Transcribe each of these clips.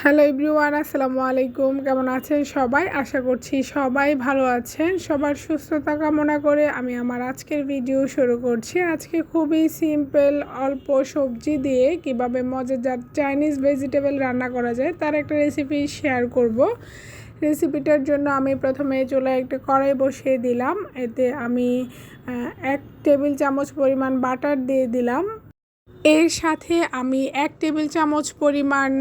Hello everyone, আসসালামু আলাইকুম। কেমন আছেন সবাই? আশা করছি সবাই ভালো আছেন। সবার সুস্থতা কামনা করে আমি আমার আজকের ভিডিও শুরু করছি। আজকে খুবই সিম্পল অল্প সবজি দিয়ে কিভাবে মজাদার চাইনিজ ভেজিটেবল রান্না করা যায় তার একটা রেসিপি শেয়ার করব। রেসিপিটার জন্য আমি প্রথমে চুলায় একটা কড়াই বসিয়ে দিলাম। এতে আমি 1 টেবিল চামচ পরিমাণ বাটার দিয়ে দিলাম। এর সাথে আমি 1 টেবিল চামচ পরিমাণ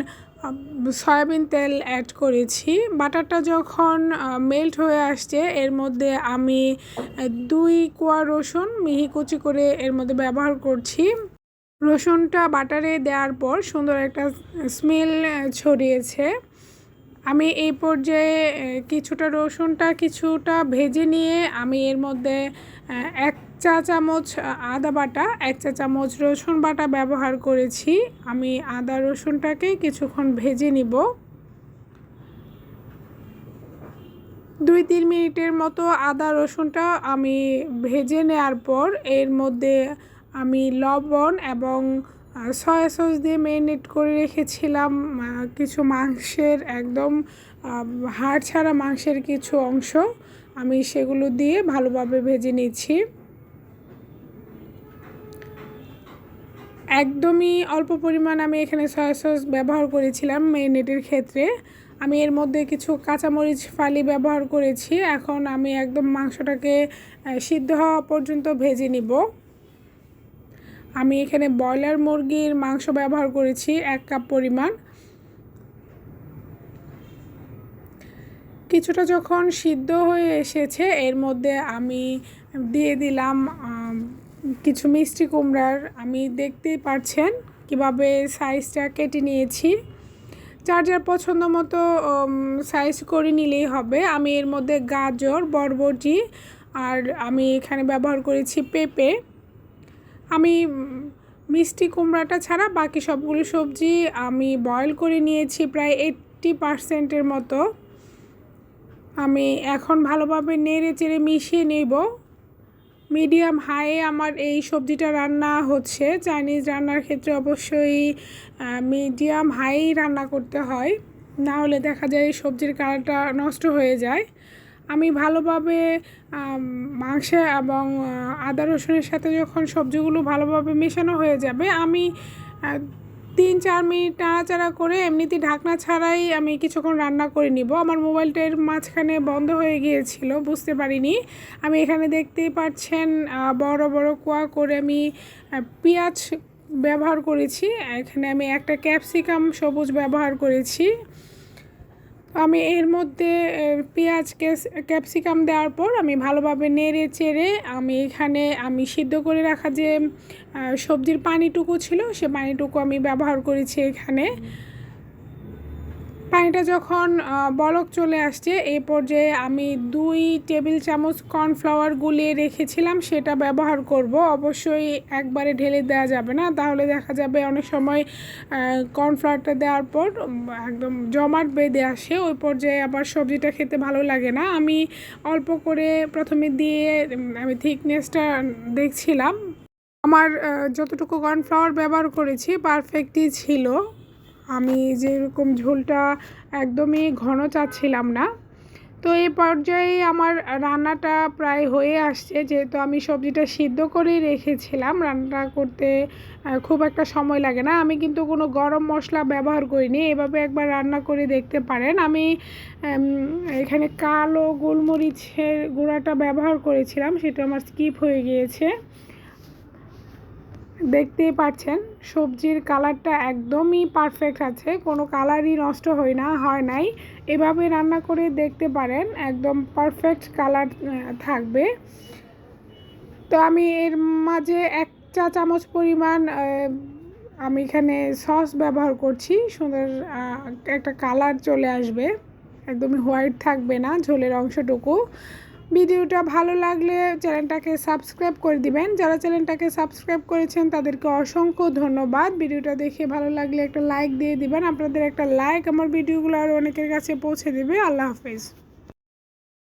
সয়াবিন তেল অ্যাড করেছি। বাটারটা যখন মেল্ট হয়ে আসছে এর মধ্যে আমি 2 কোয়া রসুন মিহি কুচি করে এর মধ্যে ব্যবহার করছি। রসুনটা বাটারে দেওয়ার পর সুন্দর একটা স্মেল ছড়িয়েছে। আমি এই পর্যায়ে কিছুটা ভেজে নিয়ে আমি এর মধ্যে 1 চা চামচ আদা বাটা, 1 চা চামচ রসুন বাটা ব্যবহার করেছি। আমি আদা রসুনটাকে কিছুক্ষণ ভেজে নিব। 2-3 মিনিটের মতো আদা রসুনটা আমি ভেজে নেওয়ার পর এর মধ্যে আমি লবণ এবং সয়া সস দিয়ে ম্যারিনেট করে রেখেছিলাম কিছু মাংসের একদম হাড় ছাড়া মাংসের কিছু অংশ, আমি সেগুলো দিয়ে ভালোভাবে ভেজে নিচ্ছি। একদমই অল্প পরিমাণ আমি এখানে সয়া সস ব্যবহার করেছিলাম ম্যারিনেটের ক্ষেত্রে। আমি এর মধ্যে কিছু কাঁচামরিচ ফালি ব্যবহার করেছি। এখন আমি একদম মাংসটাকে সিদ্ধ হওয়া পর্যন্ত ভেজে নিব। আমি এখানে ব্রয়লার মুরগির মাংস ব্যবহার করেছি 1 কাপ পরিমাণ। কিছুটা যখন সিদ্ধ হয়ে এসেছে এর মধ্যে আমি দিয়ে দিলাম কিছু মিষ্টি কুমড়ার, আমি দেখতেই পাচ্ছেন কিভাবে সাইজটা কেটে নিয়েছি। যার যার পছন্দ মতো সাইজ করে নিলেই হবে। আমি এর মধ্যে গাজর, বরবটি আর আমি এখানে ব্যবহার করেছি পেঁপে। আমি মিষ্টি কুমড়াটা ছাড়া বাকি সবগুলো সবজি আমি বয়েল করে নিয়েছি প্রায় 80% মতো। আমি এখন ভালোভাবে নেড়ে চেড়ে মিশিয়ে নেব। মিডিয়াম হাইয়ে আমার এই সবজিটা রান্না হচ্ছে। চাইনিজ রান্নার ক্ষেত্রে অবশ্যই মিডিয়াম হাই রান্না করতে হয়, না হলে দেখা যায় সবজির কালারটা নষ্ট হয়ে যায়। আমি ভালোভাবে মাংস এবং আদা রসুনের সাথে যখন সবজিগুলো ভালোভাবে মেশানো হয়ে যাবে আমি 3-4 মিনিট নাড়াচাড়া করে এমনিতেই ঢাকনা ছাড়াই আমি কিছুক্ষণ রান্না করে নিব। আমার মোবাইলটার মাঝখানে বন্ধ হয়ে গিয়েছিল, বুঝতে পারিনি। আমি এখানে দেখতেই পাচ্ছেন বড় বড় কোয়া করে আমি পেঁয়াজ ব্যবহার করেছি। এখানে আমি একটা ক্যাপসিকাম সবুজ ব্যবহার করেছি। আমি এর মধ্যে ক্যাপসিকাম দেওয়ার পর আমি ভালোভাবে নেড়ে চেড়ে আমি সিদ্ধ করে রাখা যে সবজির পানিটুকু ছিল সে পানিটুকু আমি ব্যবহার করেছি এখানে। পানিটা যখন বলক চলে আসছে এই পর্যায়ে আমি 2 টেবিল চামচ কর্নফ্লাওয়ার গুলিয়ে রেখেছিলাম সেটা ব্যবহার করব। অবশ্যই একবারে ঢেলে দেওয়া যাবে না, তাহলে দেখা যাবে অনেক সময় কর্নফ্লাওয়ারটা দেওয়ার পর একদম জমাট বেঁধে আসে, ওই পর্যায়ে আবার সবজিটা খেতে ভালো লাগে না। আমি অল্প করে প্রথমে দিয়ে আমি থিকনেসটা দেখছিলাম। আমার যতটুকু কর্নফ্লাওয়ার ব্যবহার করেছি পারফেক্টই ছিল। আমি যেরকম ঝোলটা একদমই ঘন চাচ্ছিলাম না। তো এই পর্যায়ে আমার রান্নাটা প্রায় হয়ে আসছে, যেহেতু আমি সবজিটা সিদ্ধ করেই রেখেছিলাম। রান্না করতে খুব একটা সময় লাগে না। আমি কিন্তু কোনো গরম মশলা ব্যবহার করিনি, এভাবে একবার রান্না করে দেখতে পারেন। আমি এখানে কালো গোলমরিচের গুঁড়াটা ব্যবহার করেছিলাম, সেটা আমার স্কিপ হয়ে গিয়েছে। দেখতেই পাচ্ছেন সবজির কালারটা একদমই পারফেক্ট আছে, কোনো কালারই নষ্ট হয় নাই। এভাবে রান্না করে দেখতে পারেন, একদম পারফেক্ট কালার থাকবে। তো আমি এর মাঝে 1 চা চামচ পরিমাণ আমি এখানে সস ব্যবহার করছি। সুন্দর একটা কালার চলে আসবে, একদমই হোয়াইট থাকবে না ঝোলের অংশটুকু। ভিডিওটা ভালো লাগলে চ্যানেলটাকে সাবস্ক্রাইব করে দিবেন। যারা চ্যানেলটাকে সাবস্ক্রাইব করেছেন তাদেরকে অসংখ্য ধন্যবাদ। ভিডিওটা দেখে ভালো লাগলে একটা লাইক দিয়ে দিবেন। আপনাদের একটা লাইক আমার ভিডিওগুলো আরও অনেকের কাছে পৌঁছে দেবে। আল্লাহ হাফেজ।